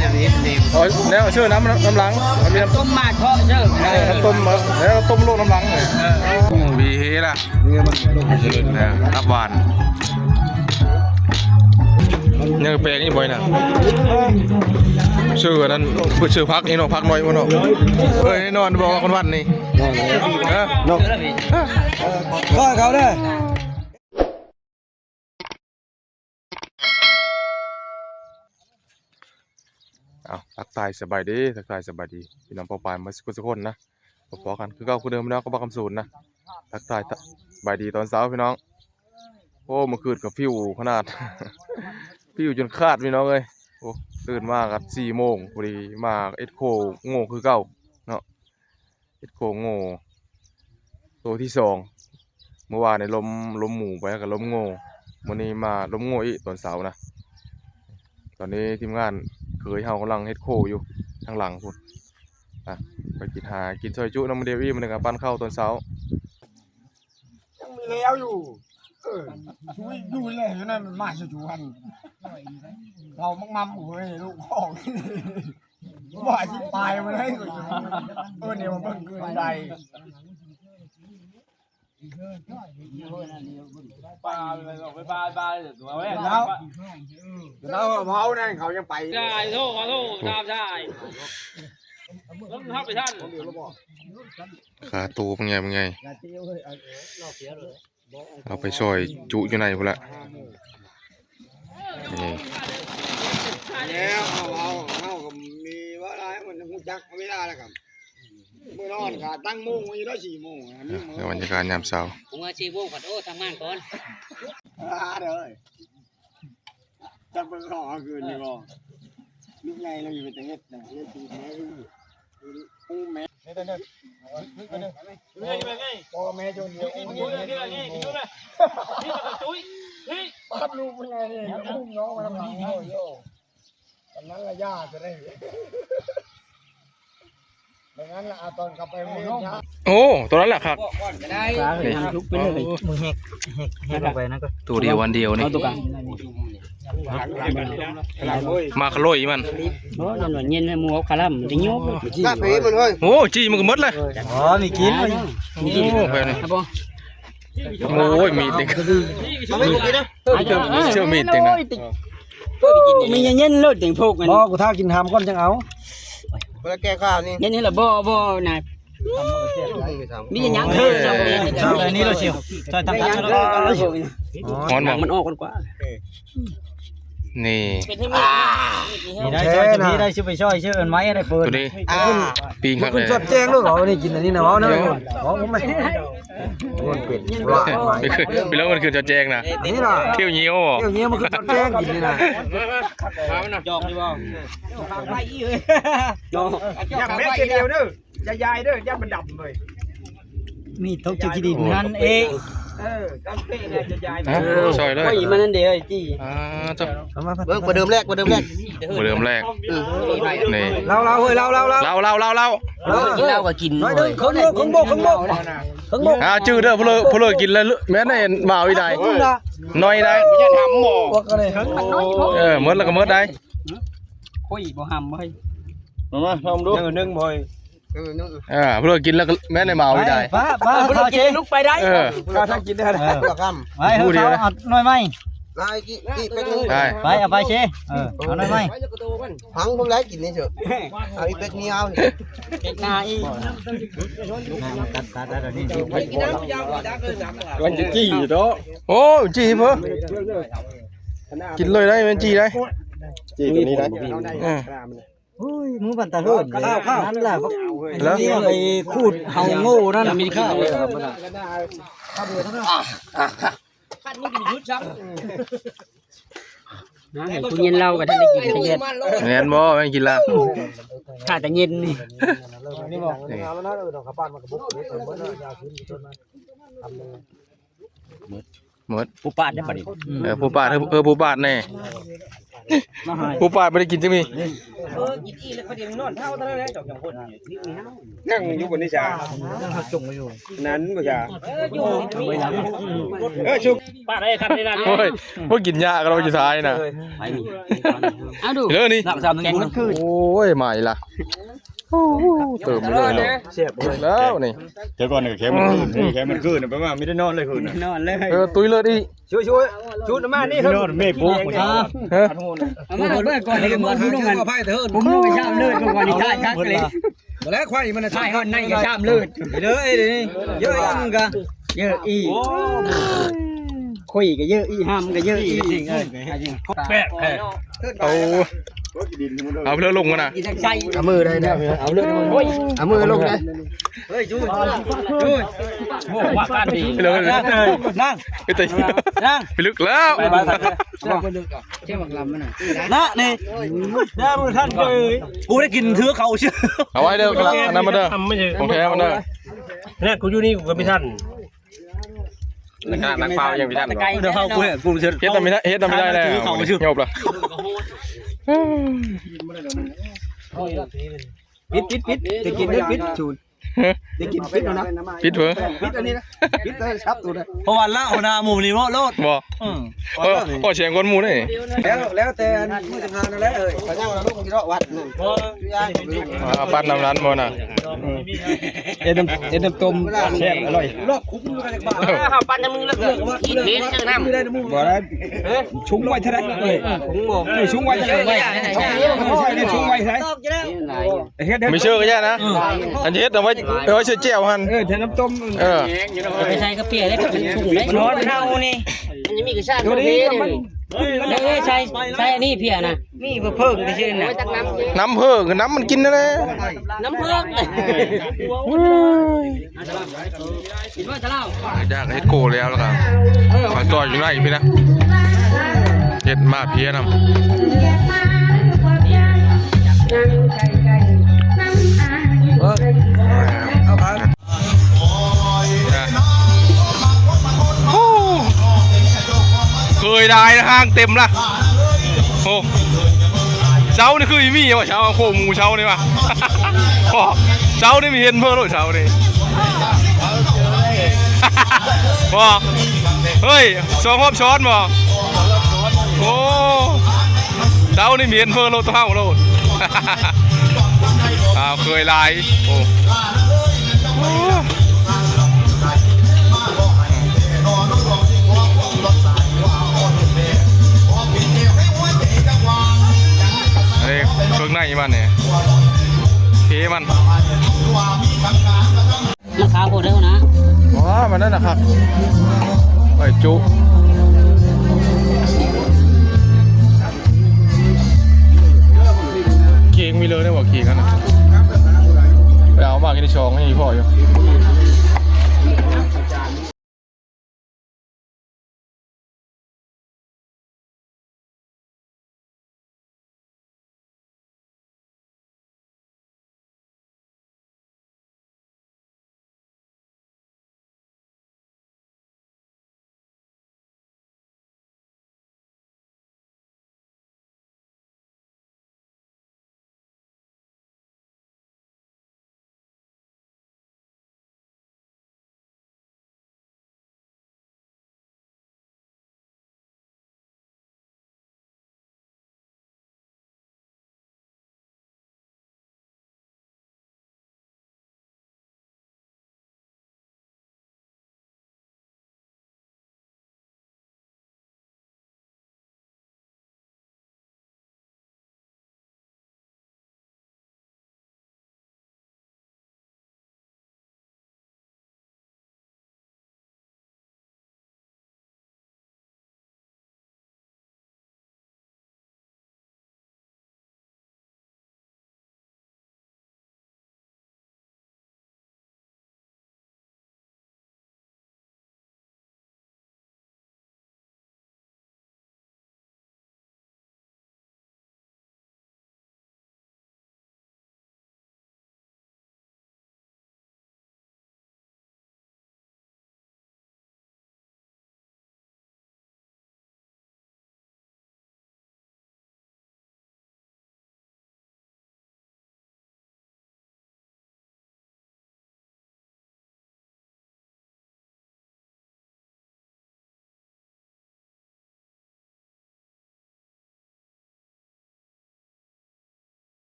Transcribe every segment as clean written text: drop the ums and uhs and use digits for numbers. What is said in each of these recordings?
อย่างนี้เต็ม อ๋อแล้วเชื่อน้ำหลังมันมีน้ำ ต้มมาทอดเชื่อ ต้มแล้วต้มลูกน้ำหลังเลยวีเฮล่ะเนี่ยอับหวานยังแปลงนี่บ่อยนะชื่อนั้นชื่อพักนี่เนาะพักน้อยมันเนาะเอ้ยนอนบอกว่าคนวันนี่ก็เขาได้เอาทักทายสบายดีทักทายสบายดีพี่น้องปอปายมาสักคนนะพอกันคือเก่าคือเดิมแล้วก็บักคำศูนย์นะทักทายสบายดีตอนเช้าพี่น้องโอ้เมื่อคืนกับฟิวขนาด ฟิวจนคาดพี่น้องเลยโอ้ตื่นมากัน4 โมงพอดีมาเอ็ดโคโง่คือเก่าเนาะเอ็ดโคโง่ตัวที่2เมื่อวานในล้มหมูไปกับล้มโง่วันนี้มาล้มโง่อีกตอนเช้านะตอนนี้ทีมงานเคยเฮากำลังเฮ็ดโคอยู่ทางหลังพุ่นไปกินซอยจุน้ำมันเดียวมันกับปั้นข้าวตอนเช้ายังมีแล้วอยู่ช่วยดูเลยนั่นมันมาชูกันเรามั่งๆเว้ยลูกพ่อว่าที่ปลายมันให้กูเนี่ยมันเพิ่งเกินใดปลาไปปลาตัวแม่แล้วเมาเนี่ยเขายังไปได้โทษขอโทษตามได้ต้องทับไปท่านขาตูเป็นไงเอาไปซอยจุอยู่ในพุ่นละนี่แล้วเอาก็มีว่าอะไรมันหูจักไม่ได้แล้วครับเมื่อนอนก็ตั้งโมงไว้ได้4 โมงในบรรยากาศยามเช้าผมว่า4 โมงก่อนโอ้ทำงานก่อนเด้อจะเบิ่งขอคืนนี่บ่ลูกใหญ่เราอยู่แต่เฮ็ดน่ะเฮ็ดดีแท้อู้แม่เด้อพ่อแม่จนเดียวปั๊บลูกเป็นไงนี่อุ้มน้องมาทำหลังโย่ตอนนั้นละย่าจะได้ดังนั้นละตอนกลับไปมือน้องโอ้ตัวนั้นแหละครับทุกไปเลยมือแหกลงไปนั่นก็ตัวเดียววันเดียวนี่มาขลุ่ยมันโอ้ยมันเย็นมัวคาร่ำจะโยกกะปีมันเฮ้ยโอ้จีมันก็มดเลยอ๋อมีกินโอ้ไปนี่โอ้ยมีดเด็กเชื่อมีดเด็กนะมีเย็นเลิศถึงพวกมันบ่กูถ้ากินทำก้อนจังเอาเวลาแก้ข้าวนี่เย็นนี่แหละบ่นะมีอย่างเธออันนี้เราเชียวใช่ทำการมันออกกันกว่านี่ได้ช่วยนี้ได้ชื่อไปช่วยชื่อไม้อะไรเปิดตัวนี้ปีนครับเลยสดแจ้งลูกเหรอนี่กินอันนี้นะวะนะผมไม่มันเป็ดว่าไม่คือไปแล้วมันคือจะแจ้งนะนี่ล่ะเที่ยวเงี้ยวเที่ยวเงี้ยวมันคือสดแจ้งกินนี่นะจอกดีบ่ไปอีเลยจอกอย่าแม่เดียวเด้ออย่ายายเด้อย่ามันดำเลยมีทุกจุดที่ดินนั่นเองกำเต้เนี่ยจะย้ายซอยเลยมันนั่นเดียวจีจ้ะเบิ่งประเดิมแรกนี่เราเฮ้ยเรากินเหล้าก็กินข้างบกจืดเด้อพลกินแล้วแม่ในมาอีได้น้อยได้อย่าทำหมอมดแล้วก็มดได้คุยบ่หำบ่ให้มาลองดูนึ่งบ่อยพลกินแล้วแม่ในมาอีได้พลกินลุกไปได้ก็ถ้ากินได้ไปเขาเอาหน่อยไหมไปเอาไปเชเอาหน่อยไหมพังผมได้กินนี่เถอะเอาอีเป็ดนี้เอาเป็ดนาอีตัดได้นี่มันจะจี้อยู่ตัวโอ้จี้เพื่อกินเลยได้มันจี้ได้จี้ตัวนี้ได้มือบันตาเฮิร์นนั่นแหละแล้วไปคูดเฮาโง่นั่นมีข้าวขันนี่กินยุดซ้ำนะคุณเย็นเรากับท่านได้กินเย็นเย็นบ่ไม่กินละข้าแต่เย็นนี่หมดผู้ปาดได้ปะดิผู้ปาดผู้ปาดแน่ผู้ปาดไม่ได้กินจะมี กินอีแล้วเขาเดี๋ยวนอนเท่าเท่านั้นแหละ2คนนี่มีเฮา นั่งอยู่บนนิชา ยังหักจงอยู่ นั้นบ่จ้า อยู่มีหลัง ชุก ป้าได้คันได้นั่น โอ้ยพวกกินยากันเราจะท้ายน่ะ ไปนี่เอาดู เรื่องนี้ หลัง3นึงคืน โอ้ยใหม่ละโอ้โหเติมเลยเนาะ เสียบเลย แล้วนี่ เดี๋ยวก่อนเนี่ยแค่มันคืนแค่มันคืนแปลว่าไม่ได้นอนเลยคืน นอนเลย ตุ้ยเลยดิ ช่วยชุดมานี่ ไม่นอนไม่ปุ๊บ ฮะ เอามาเบิ่งก่อนให้มันรู้กันผมรู้ไปชามเลยก่อนนี่คักเลย แล้วควายมัน ใช่ฮอดในก็ชามเลย เลยเยอะยังกะ เยอะอีคุยก็เยอะอีห้ามก็เยอะอีจริงแปลก เอาเรือลงมาน่ะ ใส่ เอามือได้เนี่ยเอาเลือดเอามือลงเลย เฮ้ยจูน โอ้ว่ากันดี ไปเลย นั่ง ไปตีไปลึกแล้ว เชื่อบักลำมันน่ะ นะนี่ได้มือท่านเลยกูได้กินเถือเขาเชื่อ เอาไว้เด้อกันอันนั้นมาเด้อของแท้มาเด้อ เนี่ยกูอยู่นี่กูก็ไม่ทัน นักเปล่ายังพี่ท่าน เดี๋ยวเขากูเห็นกูเชื่อ เฮ็ดทำไม่ได้เฮ็ดทำไม่ได้แล้วเงียบละ ปิดจะกินได้ปิดจูนจะกินปิดแล้วนะ ปิดเถอะ ปิดอันนี้นะปิดเลยครับตัวเลย เพราะวันละเอานาหมูนี่ว่าโลด บ่พ่อเชียงคนหมูนี่ แล้วแต่มือทำงานนั่นแหละพระเจ้าเราลูกที่เราวัดหนึ่ง เอาปั้นน้ำร้านบ่น่ะ เอ็นต้มแซ่บอร่อยรอบคุ้มกันบ้า ข้าวปั้นมึงแล้วกินเน้นจังน้ำ ไม่ได้นะมึงบ่ได้ชุ่มไว้เท่าไรเลยชุ่มไว้เท่าไรชุ่มไว้เท่าไร ไม่เชื่อก็แย่นะอันเฮ็ดเอาไว้เชื่อแจ่วหั่น แทนน้ำต้ม ไปใช้กระเปียได้ถุงได้ร้อนเท่านี่มันจะมีกระชากตัวนี้เลยใช้อันนี้เพียนะมีเพิ่งไปชื่อนะ น้ำเพิ่งน้ำมันกินนั่นแหละ น้ำเพิ่งคิดว่าจะเล่า อยากเฮ็ดโกแล้วล่ะครับมาต่ออยู่ไหนพี่นะเฮ็ดมาเพี้ยนเคยได้นะห้างเต็มละโอ้เช้านี่คือมีวะเช้าโคหมูเช้านี่วะเช้านี่มีเห็นเพิ่มหรือเช้านี่บ่เฮ้ยสองรอบช้อนบ่โอ้เช้านี่มีเห็นเพิ่มโลดเท่าโลดเคยลายโอ้เครื่องในมันเนี่ยเทมันราคาโหดแล้วนะ อ๋อมันนั่นนะครับไอ้จุเค้กมีเลยได้บอกเค้กกันนะไปเอามากินในช่องให้พ่ออยู่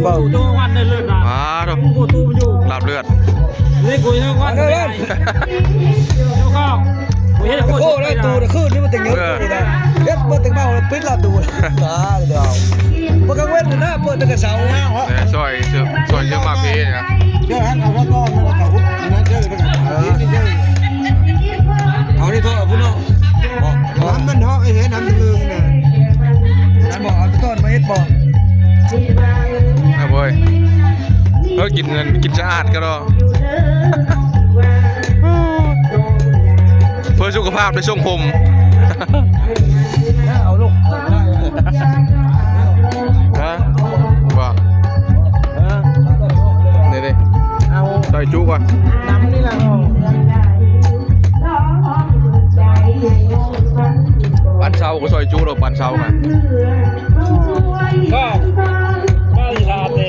บ่ ตัววันได้เลือดนะ มาดอก กูตู้มันอยู่ ลาบเลือด นี่กูยังวันได้แล้วก็กูเห็นกู โอ้ได้ตูน่ะคืนนี่มันตึงเยอะนี่นะเฮ็ดบ่ตึงเมาปิดลาตูตาเดี๋ยวบ่กังเว้นนะเปิดตั้งแต่เช้า เนี่ยซอยเชื่อมาเพนะ เจ้าหันเอาว่าก้อนมันก็หุบนะเจ้าไปกันนี่เจ้า เอานี่โทษพุ่นเนาะบอก น้ำมันเหาะไอ้เห็นน้ำมันลึงน่ะ นั่นบอกเอาต้นมาเฮ็ดบ่ นะเว้ยกินเงินกินสะอาดก็รอเพื่อสุขภาพในช่วงผม เอาลูก ฮะว่านี่ดิใส่จุก่อน น้ำนี่ล่ะ ปันเสาก็ซอยจุเราปันเสากัน ก็บ้านลาเต้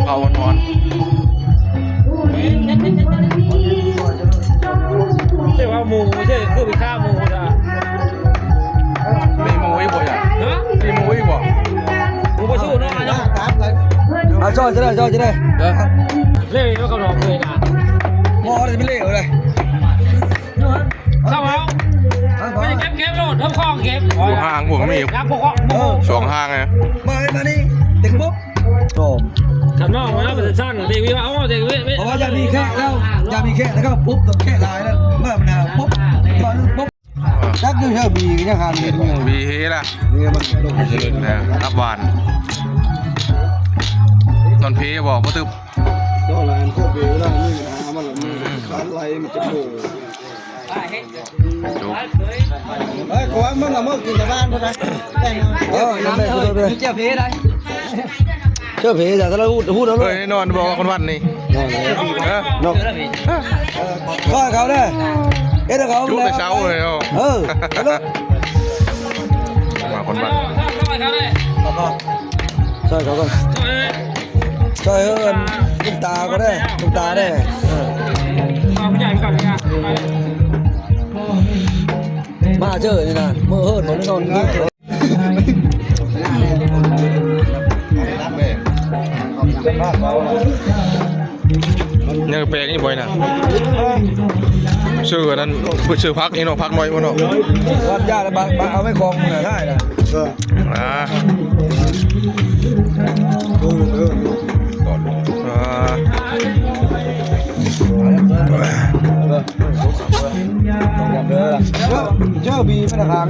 เอานอน ใช่ว่าหมูไม่ใช่คือไปฆ่าหมูนะ มีมุ้ยบ่อยอ่ะ ฮะ มีมุ้ยบ่ หมูไปสู้เนาะเนาะ เอาจอจะได้จอจะได้ เล่นก็กระดองเลยนะ หมอจะไม่เล่เลย เข้าเอาไม่ได้เก็บโหลดทั้งคลองเก็บ ห่วงห่างห่วงมี นักพวก สองห่างไง มานี่ตึงปุ๊บโต ทำนอกมาแล้วเป็นสั้นเด็กวิวเอาเด็กวิ เพราะว่าอย่ามีแค่แล้วอย่ามีแค่แล้วก็ปุ๊บตบแค่ลายแล้วเมื่อมันหนาวปุ๊บปุ๊บจักยังเชื่อบียังหันเห็น วีเฮล่ะ นี่มันลง นะรับหวานตอนเพบอกว่าตึบ ก็ลานโคเบลได้นี่หามันละนี่ขาไหลมันจะโผล่ จุก เฮ้ยขวานมันละเมื่อกินในบ้านเท่านั้นน้ำเลยเจ้าเพได้เจ้าเพแต่ถ้าเราพูดเราเล เฮ้ ย ยนอนบอกคนวันนี่ นกก็เขาได้เอ็ดเขา จุกแต่เช้าเลยเอา มาคนวัน ใช่เขาก็ใช่เอิญตุ้มตาก็ได้ตุ้มตาได้มาเจอนี่นะเมื่อเฮิร์นนอนนี่ยังแปลงนี่บ่อยนะชื่อนั้นชื่อพักนี่เนาะพักน้อยมั้งเนาะ วัดยาแล้วบางเอาไม่คลองมึงได้นะ อ่าเจ้าบีไม่ได้ครั้ง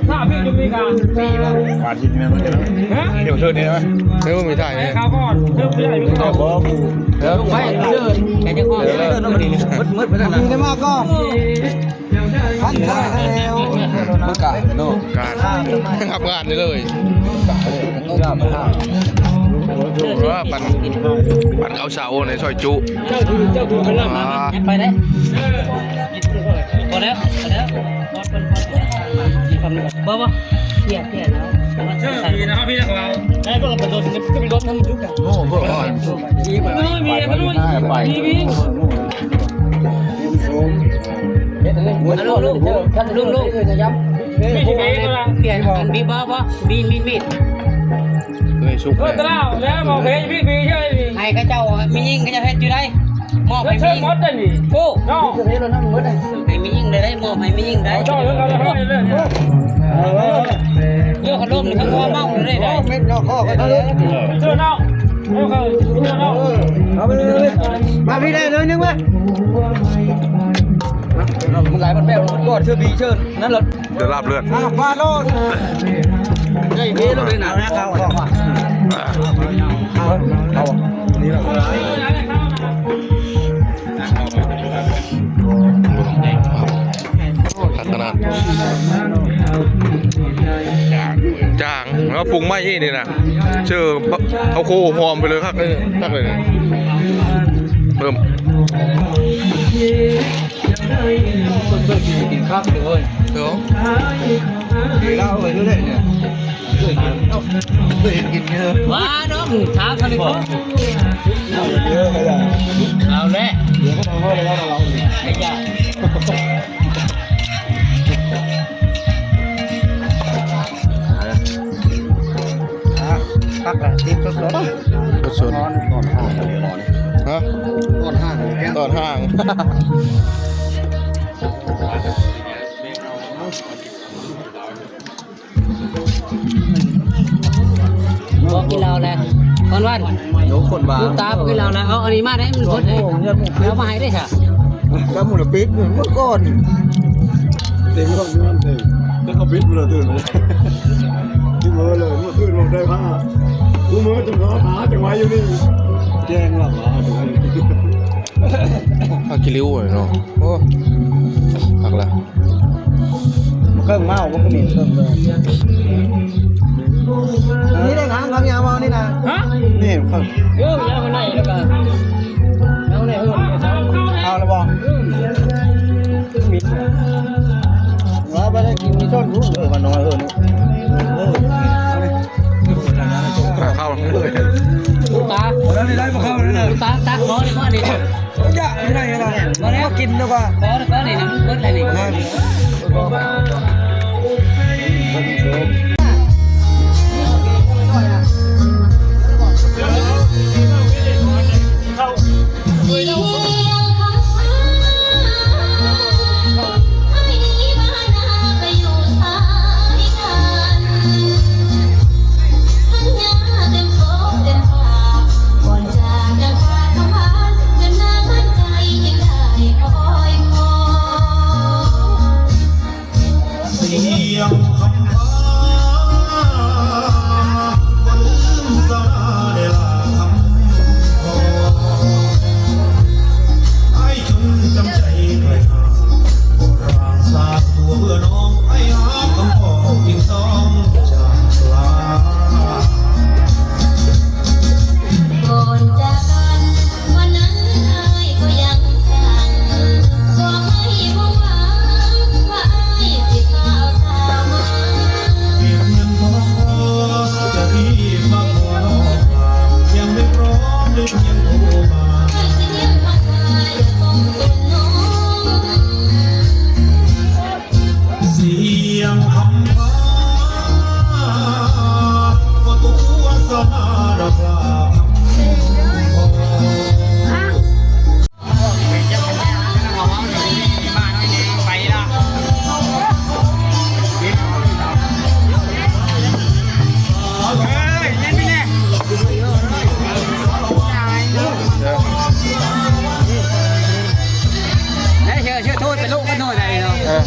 ถ้าพี่จะมีการปีว่า การกินเนี่ยมันจะเดี๋ยวเชิญนี่ไหม เฮ้ยมีถ่ายเนี่ย ข้าวก่อนเริ่มใหญ่ไม่ต้องบอก ไม่เดินแค่จะก้อนเดินน้ำมันนี่มืดไปนั่น บีได้มากก็พันได้แล้วมันกะโน่ การทำงานนี่เลย ยามาห้า ว่าปั่นเอาเสาในซอยจุ เจ้าดูเป็นลำนะ ไปได้พอแล้วบ่บ่เพี้ยแล้ว เชื่อมีนะครับพี่นักเราได้พวกเราเป็นโดนก็เป็นรถทั้งยุคกัน โอ้โห มีมันด้วยมีลูกจะย้ำไม่ใช่เองก็ละ เปลี่ยนบีบ่บีมีด เลยชุก ก็ตะล่าแล้วมองเพจบีใช่ไหม ให้ข้าเจ้ามียิ่งก็จะเฮ็ดอยู่ได้มอบให้ เชิ มี ญมดได้ดิ โอ้ น้อง ให้มียิ่งได้มอบให้มียิ่งได้ เจ้าเรื่องอะไรให้เรื่อง เยอะขลุ่มทั้งว่าเมาเลยได้ เม็ดนอกข้อก็ได้ เชิญน้องเชิญน้อง เอาไปเลยมาพี่ได้เลยนึงไหมมันหลายมันแบบกอดเชื่อบีเชิญนั่นหรอ เดี๋ยวลาบเลือด ฟาโลดไอ้เบ้เราเลยหนาเข้าเอานี่แหละ ขนาดจางแล้วปรุงไม่นี่นะเชื่อเอาโคหอมไปเลยครับเลยเพิ่ม กินข้าวเลย เดี๋ยว เราเรื่อยๆเนี่ยเคยกินเยอะ ว้าน้องเช้าทะเลผม เยอะเลย เอาเลย เดี๋ยวก็ทำให้แล้วเรา ไอ้จ้า พักแหละทีมสด ก็สน นอนก่อนห้างเลยนอน ฮะ ก่อนห้างเลยแก ตอนห้าง บอกกินเราแล้วคนวัน ยกคนบ้า ลูกตาบอกกินเราแล้วเอาอันนี้มาได้มันคนเลยเอามาให้ได้ค่ะ ก็มุนปิดเมื่อก่อน เต็มห้องนอนเต็มแล้วเขาปิดเราตื่นเลยที่มือเลยเมื่อคืนลงได้ผ้ากูมือจังหวะหาจังหวะอยู่นี่แจ้งว่าหาจังหวะอยู่นี่ ผักกิริ้วเนาะโอ้ผักละ เครื่องเมามันก็มีเครื่องเลยนี่ได้หางครับยาวเมานี่นะ ฮะ นี่เครื่อง เออแล้วคนไหนแล้วก็แล้วไหนเออ เอาละบ่มิดว่าไปได้กินมีต้นรู้มันน้อยข้าวเลย ลูกตา แล้วนี่ได้มาเข้าแล้วนะ ลูกตาตาขอเลยขอนี่ อย่าไม่ได้อะไรมาแล้วกินแล้วก็ ขอเลยขอนี่นะมันเบิดอะไรนี่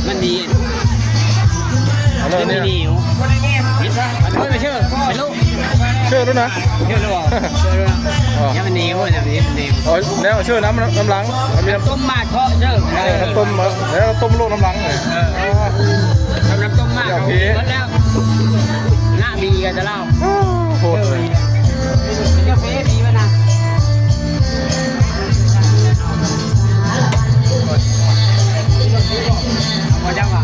มันดี อันนั้น ไม่ เนี่ย ดีอยู่ยิบซะเอาไปเชื่อไปลูก เชื่อด้วยนะ เชื่อด้วยเชื่อด้วยยังมันดีเว้ยแบบนี้มันดี อ๋อแล้วเชื่อน้ำหลังมันมีน้ำ ต้มมากเพราะเชื่อ น้ำต้มแล้วต้มลูกน้ำหลังเลย น้ำต้มมากหมดแล้วหน้าบีกันจะเล่า โหดเลย เป็นกาแฟดีป่ะนะพอจังหวะ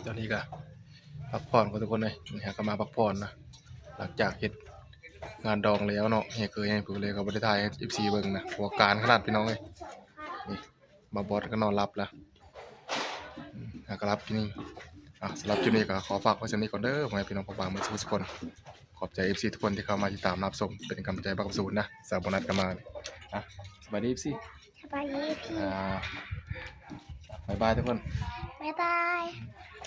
ตอนนี้ก็พักผ่อนกันทุกคนเลยนี่ฮะก็มาพักผ่อนนะหลังจากเฮ็ดงานดองแล้วเนาะเฮ้ยเคยให้ผู้เลยก็บ่ได้ถ่ายให้ FC เบิ่งนะหัวการขนาดพี่น้องเอ้ยนี่มาบอสก็นอนหลับแล้วก็รับที่นี่สำหรับคลิปนี้ก็ขอฝากไว้เช่นนี้ก่อนเด้อขอให้พี่น้องพ่อบ้านทุกคนขอบใจ FC ทุกคนที่เข้ามาติดตามรับชมเป็นกำลังใจบักสูนนะสาวโบนัสก็มาสวัสดี FC สบายดีพี่ บ๊ายบายทุกคน บ๊ายบาย